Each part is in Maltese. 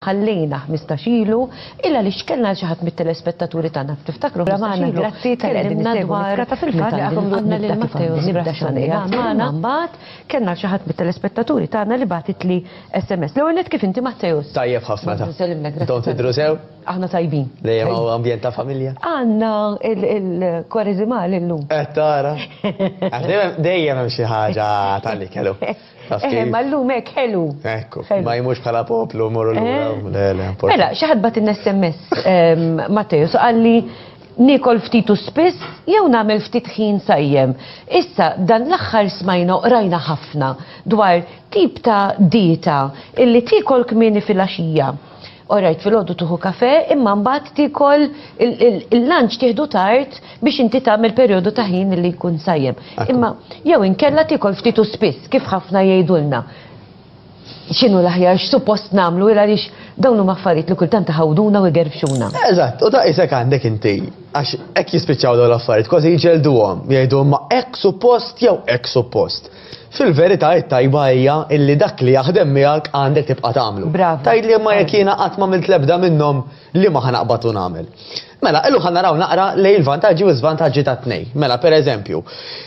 ħallejna 15 ilu illa li xkellna xi ħadd mit-telespettaturi tagħna tiftakru Ramana, grazzi tal-qegħdin dwar għandna lil Matteo nibda xanija magħna mbagħad kellna xi ħadd mit-telespettaturi tagħna li bagħtit li SMS. L-ewwel net kif inti Matteus? Tajjeb ħafna ta'. Don't tidru sew? Aħna tajbin. Dejjem hawn ambjent ta' familja. Għandna il-kwareżimal illum. Tara. Dejjem hemm xi ħaġa tal-li kellu. Ma llum hekk ħelu. Ekku, ma jmux bħala poplu, morru l-ura. Mela, xi ħadd bagħt SMS Matteus qalli nikol ftitu spiss jew nagħmel ftit ħin sajjem. Issa dan l-aħħar smajna rajna ħafna dwar tip ta' dieta illi tikol kmieni fil-għaxija. Orajt fil-għodu tuħu kafe, imma mbagħad tikol il-lunch tieħdu tard biex inti tagħmel perjodu ta' ħin li jkun sajjem. Imma jew inkella tikol ftitu spiss kif ħafna jgħidulna. X'inhu l-aħjar x'suppost nagħmlu il għaliex dawn huma affarijiet li kultant ħawduna u jgerfxuna. Eżatt, u daqshekk għandek inti għax hekk jispiċċaw dawn l-affarijiet kważi jiġelduhom, jgħidu ma hekk suppost jew hekk suppost. Fil-verità it-tajba hija illi dak li jaħdem miegħek għandek tibqa' tagħmlu. Tgħid li ma jekk jiena qatt m'għamilt l-ebda minnhom li ma ħanaqbad u nagħmel. Mela, illu ħannaraw naqra lejn il-vantaġġi u żvantaġġi ta' tnejn. Mela, pereżempju,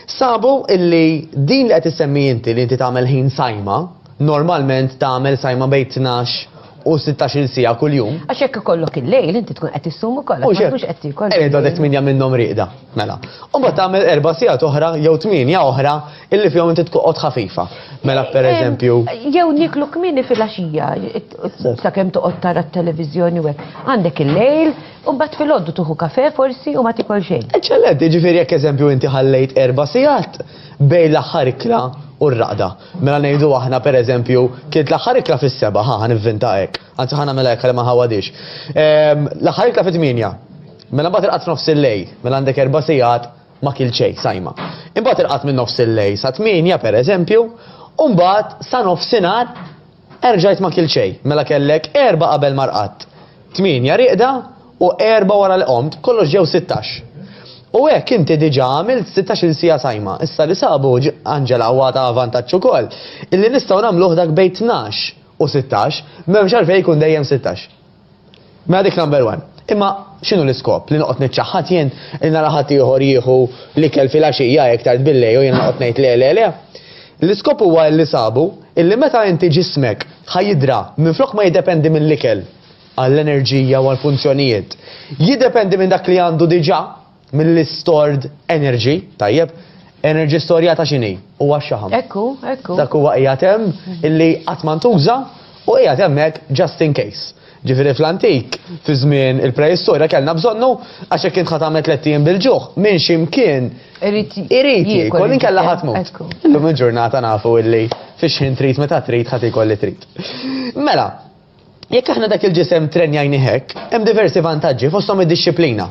sabu illi din li qed issemmi inti li inti tagħmel ħin sajma, normalment tagħmel sajma bejn 12 u 16 sija kuljum. Għax hekk ikollok il-lejl inti tkun qed issum ukoll, mhux qed ikollok. Għedek 8 minnhom rieqda, mela. U mbagħad tagħmel 4 sigħat oħra jew 8 oħra illi fihom inti tqgħod ħafifa. Mela pereżempju. Jew niklu kmieni fil-għaxija sakemm toqgħod tara t-televiżjoni u hekk. Għandek il-lejl u mbagħad filgħodu tuħu kafe forsi u ma tikol xejn. Eċċellenti, ġifieri jekk eżempju inti ħallejt 4 sigħat bejn l-aħħar ikla u r-raqda. Mela ngħidu aħna pereżempju kienet l-aħħar ikla fis-7 ħanivvinta hekk. Anzi ħana mela hekk ma ħawadix. L-aħħar ikla fit-8. Mela mbagħad irqad f'nofs il-lejl, mela għandek 4 sigħat ma kil xejn sajma. Imbagħad irqad minn nofs il-lejl sa 8 pereżempju, u mbagħad sa nofsinhar erġajt ma kil xejn. Mela kellek 4 qabel ma rqadt. 8 rieqda u 4 wara l-qomt, kollox ġew 16. U hekk inti diġà għamilt 16 sija sajma. Issa li sabu Anġela huwa ta' vantaġġ ukoll illi nistgħu nagħmluh dak bejn 12 u 16 m'hemmx għalfejn jkun dejjem 16. Ma dik number 1. Imma x'inhu l-iskop li noqgħod niċċaħħad jien li nara ħadd ieħor jieħu l-ikel fil-għaxija jekk tard billejl u jien noqgħod ngħid le. L-iskop huwa li sabu illi meta inti ġismek ħajidra minflok ma jiddependi mill-ikel għall-enerġija u għall-funzjonijiet. Jiddependi minn dak li għandu diġà mill-stored energy, tajjeb, energy storjata xini, u għaxħam. Ekku. Dak huwa qiegħed hemm illi qatt ma ntuża u qiegħed hemmhekk just in case. Ġifieri fl-antik, fi żmien il-preistorja kellna bżonnu għax hekk int ħatamet 3 ijiem bil-ġuħ minn x'imkien irid jiekol inkella ħadd mut. Illum il-ġurnata nafu illi fix ħin trid meta trid ħadd ikolli trid. Mela, jekk aħna dak il-ġisem trenjajni hekk, hemm diversi vantaġġi fosthom id-disċiplina.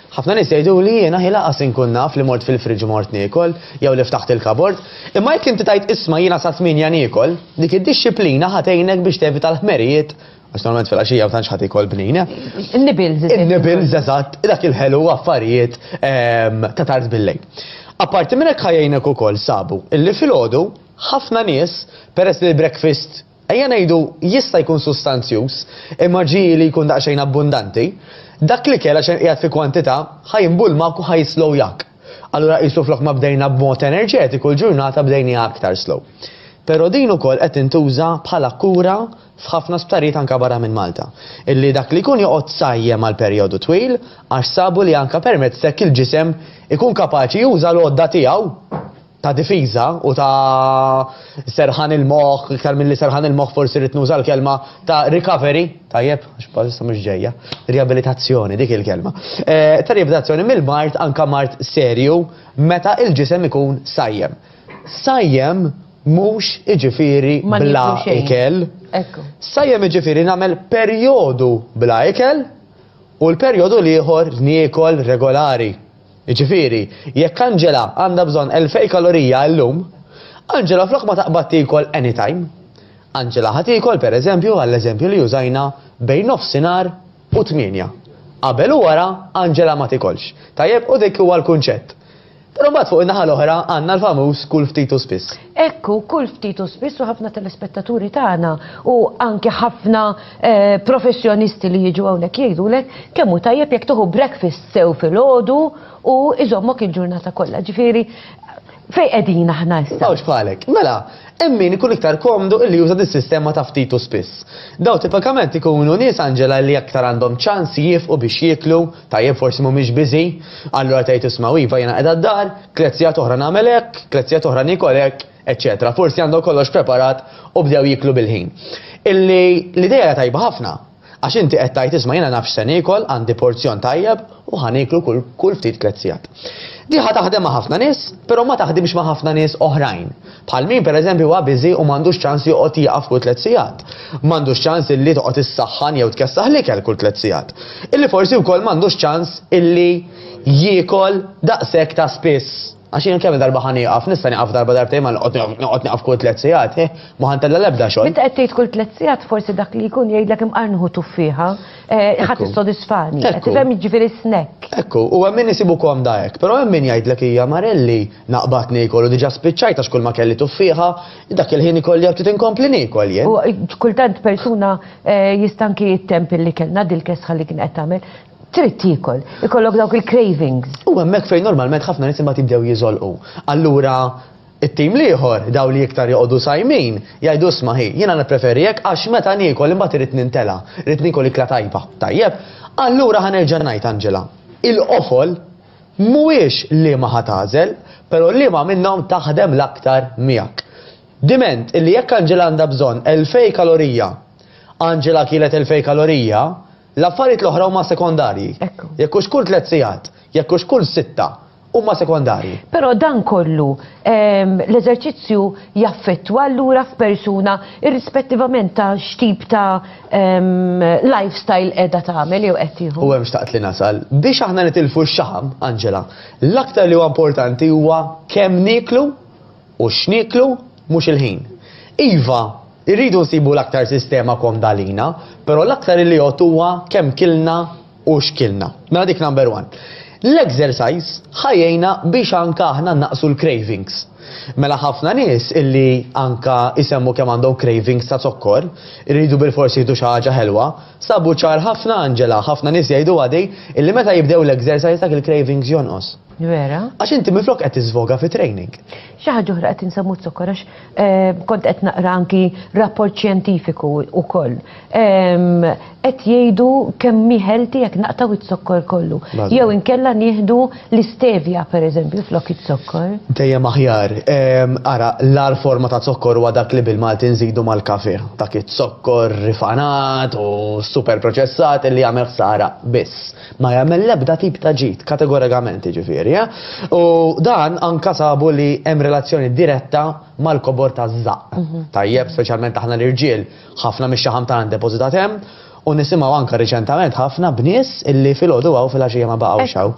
Ħafna nies jgħidu li jiena ħilaqas inkun naf li mort fil-friġġ mort niekol jew li ftaħt il-kabord, imma jekk inti tajt isma' jiena sa 8 niekol, dik id-disċiplina ħatejnek biex tevita l-ħmerijiet, għax normalment fil-għaxija u tantx ħadd ikol bnina. In-nibils eżatt, dak il-ħelu affarijiet ta' tard billejl. Apparti minn hekk ħajjejnek ukoll sabu illi filgħodu ħafna nies peress li l-breakfast ejja ngħidu jista' jkun sustanzjuż imma ġieli jkun daqsxejn abbundanti. Dak li kella xejn qiegħed fi kwantità ħajmbulmak u ħajslow jak. Allura qisu flok ma bdejna b'mod enerġetiku l-ġurnata bdejna aktar slow. Però din ukoll qed tintuża bħala kura f'ħafna sptarijiet anke barra minn Malta. Illi dak li jkun joqgħod sajjem għal perjodu twil għax sabu li anke permezz hekk il-ġisem ikun kapaċi juża l-għodda tiegħu ta' difiża u ta' serħan il-moħħ, iktar milli serħan il-moħħ forsi rid nuża l-kelma ta' recovery, tajjeb, għax bħalissa mhux ġejja, riabilitazzjoni dik il-kelma. Ta' riabilitazzjoni mill-mart anke mart serju meta il-ġisem ikun sajjem. Sajjem mhux iġifieri bla ikel. Sajjem iġifieri nagħmel perjodu bla ikel u l-perjodu ieħor niekol regolari. Iġifieri, jekk Anġela għandha bżonn 2000 kalorija llum, Anġela flok ma taqbad tikol anytime. Anġela ħad tikol pereżempju għall-eżempju li użajna bejn nofsinhar u 8. Qabel u wara Anġela ma tikolx. Tajjeb u dik huwa l-kunċett. Però mbagħad fuq in-naħa l-oħra għandna l-famuż kull ftit u spiss. Ekku, kull ftit u spiss u ħafna telespettaturi tagħna u anke ħafna professjonisti li jiġu hawnhekk jgħidulek kemm hu tajjeb jekk tieħu breakfast sew filgħodu u iżommok il-ġurnata kollha. Ġifieri fejn qegħdin aħna issa. Għawx bħalek. Mela, min ikun iktar komdu illi juża dis-sistema ta' ftit u spiss. Daw tipikament ikunu nies Anġela li aktar għandhom ċans jifqu biex jieklu, tajjeb forsi mhumiex biżi, allura tgħid isma' iva jiena qiegħda d-dar, klezzjat oħra nagħmel hekk, klezzjat oħra nikol hekk, eċċetera. Forsi għandhom kollox preparat u bdew jiklu bil-ħin. Illi l-idea tajba ħafna, għax inti qed tgħid isma' jiena nafx se nikol, għandi porzjon tajjeb u ħaniklu kull ftit klezzjat. Diħa taħdem ma' ħafna nies, però ma taħdimx ma' ħafna nies oħrajn. Bħal min pereżempju huwa biżi u m'għandux ċans joqgħod jaqaf kull tliet sigħat. M'għandux ċans illi toqgħod issaħħan jew tkessaħ l-ikel kull tliet sigħat. Illi forsi wkoll m'għandux ċans illi jiekol daqshekk ta' spiss. Għax jien kemm darba ħan jaqaf, nista' nieqaf darba darbtejn ma noqgħod nieqaf kull tliet sigħat, ma ħantella l-ebda xogħol. Meta qed tgħid kull tliet sigħat forsi dak li jkun jgħidlek imqarnħu tuffieħa, ħadd issodisfani. Qed tifhem jiġifieri snack. Ekku, u hemm min isibu komda hekk, però hemm min jgħidlek hija Marelli naqbad niekol u diġà spiċċajt għax kull ma kelli tuffieħa, dak il-ħin ikolli ftit inkompli niekol jien. U kultant persuna jista' anke jittemp illi kellna dil-kesħa li kien qed tagħmel. Trid tiekol, ikollok dawk il-cravings. U hemmhekk fejn normalment ħafna nies imbagħad jibdew jiżolqu. Allura it-tim liħor daw li iktar joqogħdu sajmin jgħidu isma' ħi, jiena nippreferi hekk għax meta niekol imbagħad irid nintela, irid niekol ikla tajba. Tajjeb, allura ħanerġa' ngħid Anġela. Il-qofol mhuwiex li ma ħatażel, però li ma minnhom taħdem l-aktar miegħek. Diment illi jekk Anġela għandha bżonn 2000 kalorija, Anġela kielet 2000 kalorija, l-affarijiet l-oħra huma sekondarji. Jekk hux kull 3 sigħat, jekk hux kull 6 huma sekondarji. Però dan kollu l-eżerċizzju jaffettwa allura f'persuna irrispettivament ta' x'tip ta' lifestyle qiegħda tagħmel jew qed tieħu. U hemm xtaqt li nasal biex aħna nitilfu x-xaħam, Anġela, l-aktar li huwa importanti huwa kemm nieklu u x'nieklu mhux il-ħin. Iva, irridu nsibu l-aktar sistema komdalina, però l-aktar li jgħod huwa kemm kilna u x'kilna. Mela dik number 1. L-exercise ħajjejna biex anka aħna naqsu l-cravings. Mela ħafna nies illi anka isemmu kemm għandhom cravings ta' zokkor, irridu bil-forsi jieħdu xi ħaġa ħelwa, sabu ċar ħafna Anġela, ħafna nies jgħidu għadej illi meta jibdew l-exercise dak il-cravings jonqos. Vera? Għax inti miflok qed tiżvoga fi training. Xi ħaġa oħra qed insemmu t-sokkor għax kont qed naqra anki rapport xjentifiku wkoll. Qed jgħidu kemm healthy jekk naqtaw it-sokkor kollu. Jew inkella nieħdu l-istevja pereżempju flok it-sokkor. Dejjem aħjar. Ara, l-ar forma ta' zokkor huwa dak li bil-Malti nżidu mal-kafe. Dak it-zokkor rifanat u super proċessat li jagħmel ħsara biss. Ma jagħmel l-ebda tip ta' ġid, kategorikament ġifieri. U dan anka sabu li hemm relazzjoni diretta mal-kobor ta' żaq. Tajjeb, speċjalment aħna l-irġiel, ħafna mix-xaħam tagħna depożitat hemm u nisimgħu anka riċentament ħafna bnies illi filgħodu għaw fil-għaxija ma baqgħux hawn.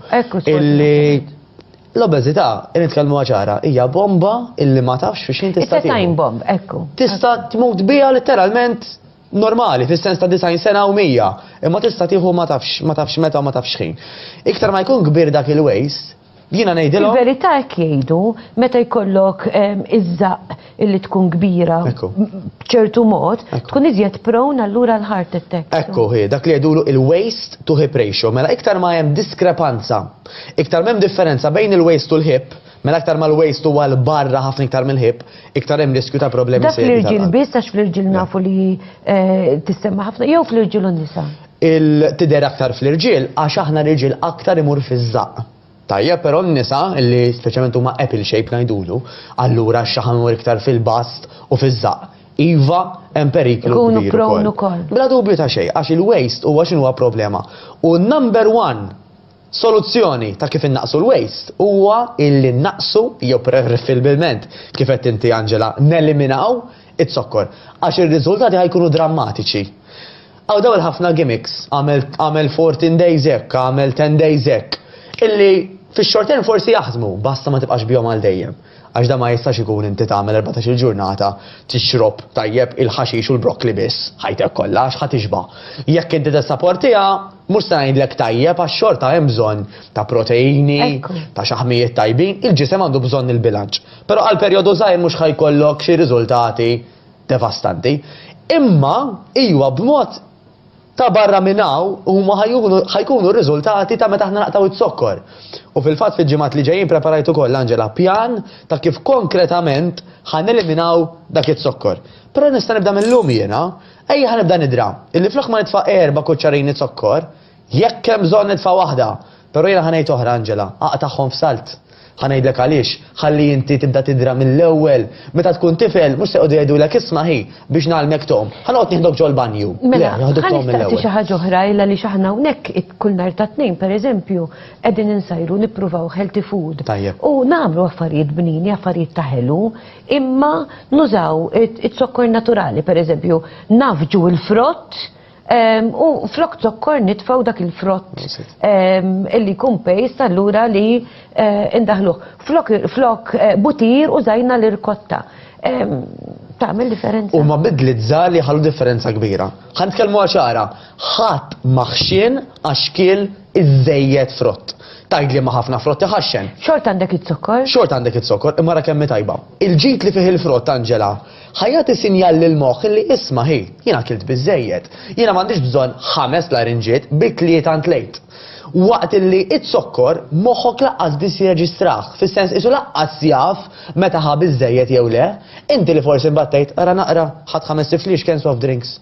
Illi l-obeżità, nitkellmu ċara, hija bomba illi ma tafx fiex inti tista' time bomb, ekku. Tista' tmut biha letteralment normali, fis-sens ta' 90 sena u 100, imma tista' tieħu ma tafx meta u ma tafx ħin. Iktar ma jkun kbir dak il-waste, jiena ngħidilhom. Il-verità hekk jgħidu meta jkollok iż-żaq illi tkun kbira b'ċertu mod, tkun iżjed prone allura l-heart attack. Ekku dak li jgħidulu il-waste to hip ratio, mela iktar ma hemm diskrepanza, iktar m'hemm differenza bejn il-waste u l-hip, mela aktar mal-waste huwa l-barra ħafna iktar mill-ħib, iktar hemm riskju ta' problemi seri. Dak fl-irġiel biss għax fl-irġiel nafu li tissemma ħafna jew fl-irġiel u nisa. Tidher aktar fl-irġiel għax aħna l-irġiel aktar imur fiż-żaq. Tajjeb però n-nisa illi speċjalment huma apple shape ngħidulu, allura x-xaħam imur iktar fil-bast u fiż-żaq. Iva hemm periklu kbir ukoll. Bla dubju ta' xejn għax il-waste huwa x'inhuwa problema. U number 1 soluzzjoni ta' kif innaqsu l-waste huwa illi naqsu jew preferibilment kif qed inti Anġela neliminaw it-sokkor għax ir-riżultati ħajkunu drammatiċi. Aw daw ħafna gimmicks, għamel 14 days hekk, għamel 10 days hekk, illi Fix-short term forsi jaħdmu, basta ma tibqax bihom għal dejjem. Għax da ma jistax ikun inti tagħmel 14 ġurnata tixrob tajjeb il-ħaxix u l-brokli biss, ħajtek kollha għax ħatixba'. Jekk inti tissapportiha, mhux se ngħidlek tajjeb għax-xorta hemm bżonn ta' proteini, ta' xaħmijiet tajbin, il-ġisem għandu bżonn il-bilanċ. Però għal perjodu żgħir mhux ħajkollok xi riżultati devastanti. Imma iwa b'mod ta' barra minnaw huma ħajkunu r-riżultati ta' meta aħna naqtaw it-sokkor. U fil-fatt fil-ġimgħat li ġejjin preparajt ukoll Angela pjan ta' kif konkretament ħaneliminaw dak it-sokkor. Però nista' nibda mill-lum jiena, ejja ħanibda nidra. Illi flok ma nitfa' 4 kuċċarini sokkor, jekk hemm bżonn nitfa' waħda. Però jiena ħanejt oħra Angela, aqtaħħom f'salt. ħanajdlek għaliex, ħalli inti tibda tidra mill-ewwel, meta tkun tifel, mhux se jqogħdu jgħidulek isma' ħi biex nagħlmek tom. Ħanoqgħod nieħdok ġol banju. Mela, ħanistaqsi xi ħaġa oħra illa li aħna hawnhekk kull nhar ta' tnejn pereżempju qegħdin insajru nippruvaw healthy food. U nagħmlu affarijiet bnini, affarijiet ta' ħelu, imma nużaw it-sokkor naturali, pereżempju nafġu il-frott. U flok zokkor nitfaw dak il-frott illi kun paste allura li indaħluħ. Flok butir użajna l-irkotta. Tagħmel differenza. U ma bidli żgħar li ħallu differenza kbira. Ħanitkellmu ċara, ħadd maħxien għax kiel iż-żejjed frott. Tajd li ma ħafna frott iħaxxen. Xort għandek it-sokkor? Xort għandek it-sokkor, imma ra kemm tajba. Il-ġid li fih il-frott Angela, ħajjati sinjal lil moħħ li isma' ħi, jiena kilt biżejjed. Jiena m'għandix bżonn 5 larinġiet bi 3 tlejt. Waqt li it-sokkor moħħok laqqas biss jirreġistrah, fis-sens isu laqqas jaf meta ħa biżejjed jew le, inti li forsi mbattejt ara naqra ħadd 5 tiflix kien soft drinks.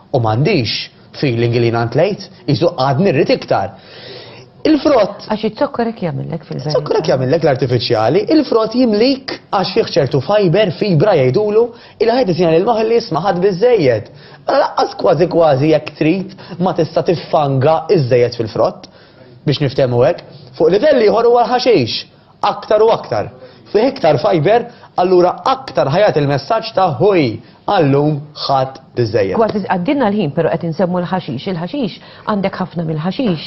U m'għandix feeling li jiena ntlejt, isu għadni rrid iktar. Il-frott. Għax it-sokkorek jagħmilek fil-verità. Sokkorek jagħmilek l-artifiċjali, il-frott jimlik għax fih ċertu fiber, fibra jgħidulu, il-ħajt isina l-moħ li jisma' ħadd biżejjed. Laqqas kważi jekk trid ma tista' tiffanga iż-żejjed fil-frott biex niftehmu hekk. Fuq livelli ieħor huwa ħaxix, aktar u aktar. Fih iktar fiber, allura aktar ħajat il-messaġġ ta' ħuj għallum ħadd biżejjed. Kważi għaddinna l-ħin, però qed insemmu l-ħaxix. Il-ħaxix għandek ħafna mill-ħaxix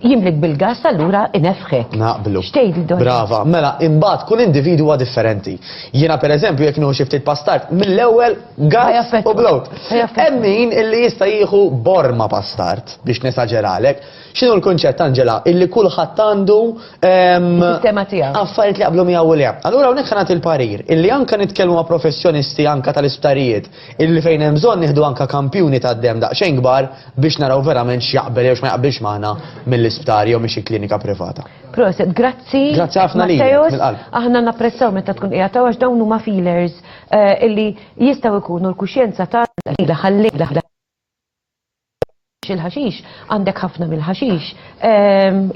jimlik bil-gas allura inefħek. Naqblu. Xtejt li Brava, mela imbagħad kull individwa differenti. Jiena pereżempju jekk nieħu xi ftit pastart, mill-ewwel gas u blowt. Hemm min illi jista' jieħu borma pastart biex nesaġeralek. X'inhu l-kunċett Angela illi kulħadd għandu sistema tiegħu. Affarijiet li qablu miegħu u le. Allura hawnhekk ħanat il-parir illi anke nitkellmu ma' professjonisti anke tal-isptarijiet illi fejn hemm bżonn nieħdu anke kampjuni tad-dem daqsxejn kbar biex naraw verament x'jaqbel jew x'ma jaqbilx magħna mill-isptar jew minn xi klinika privata. Proset, grazzi. Grazzi ħafna lilek mill-qalb. Aħna napprezzaw meta tkun qiegħed għax dawn huma feelers illi jistgħu jkunu l-kuxjenza tagħna ħalli il-ħaxix, għandek ħafna mill-ħaxix,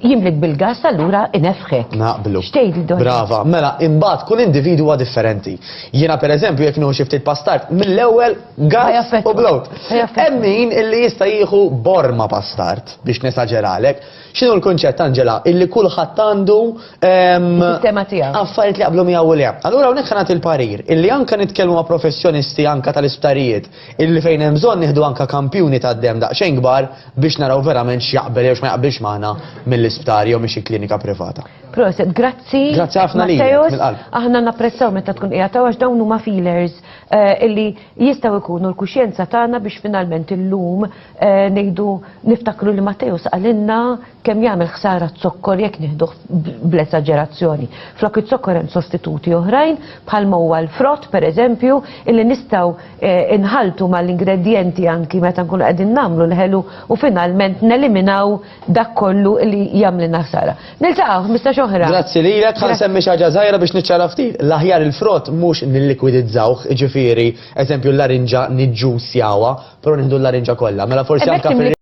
jimlik bil-gas allura inefħek. Naqblu. Xtejt li Brava, mela imbagħad kull individwa differenti. Jiena pereżempju jekk nieħu xi ftit pastart, mill-ewwel gas u blowt. Hemm min illi jista' jieħu borma pastart biex nesaġeralek. X'inhu l-kunċett Angela illi kulħadd għandu sistema tiegħu. Affarijiet li qablu miegħu u le. Allura hawnhekk ħanat il-parir illi anke nitkellmu ma' professjonisti anke tal-isptarijiet illi fejn hemm bżonn nieħdu anke kampjuni tad-dem daqsxejn kbar biex naraw verament x'jaqbel jew x'ma jaqbilx magħna mill-isptar jew minn xi klinika privata. Proset, grazzi. Grazzi ħafna lilek mill-qalb. Aħna napprezzaw meta tkun qiegħed għax dawn huma feelers illi jistgħu jkunu l-kuxjenza tagħna biex finalment illum ngħidu niftakru li Matteus qalilna kemm jagħmel ħsara t-sokkor jekk nieħduh bl-esaġerazzjoni. Flok it-sokkor hemm sostituti oħrajn bħal huwa l-frott pereżempju illi nistgħu inħaltu mal-ingredjenti anki meta nkunu qegħdin nagħmlu l-ħelu u finalment neliminaw dak kollu li jagħmlilna ħsara. Niltaqgħu mistax oħra. Grazzi lilek, ħansemmi xi ħaġa żgħira biex niċċara ftit. L-aħjar il-frott mhux nillikwidizzawh, ġifieri, eżempju l-larinġa niġġusjawha, però nieħdu l-larinġa kollha. Mela forsi anke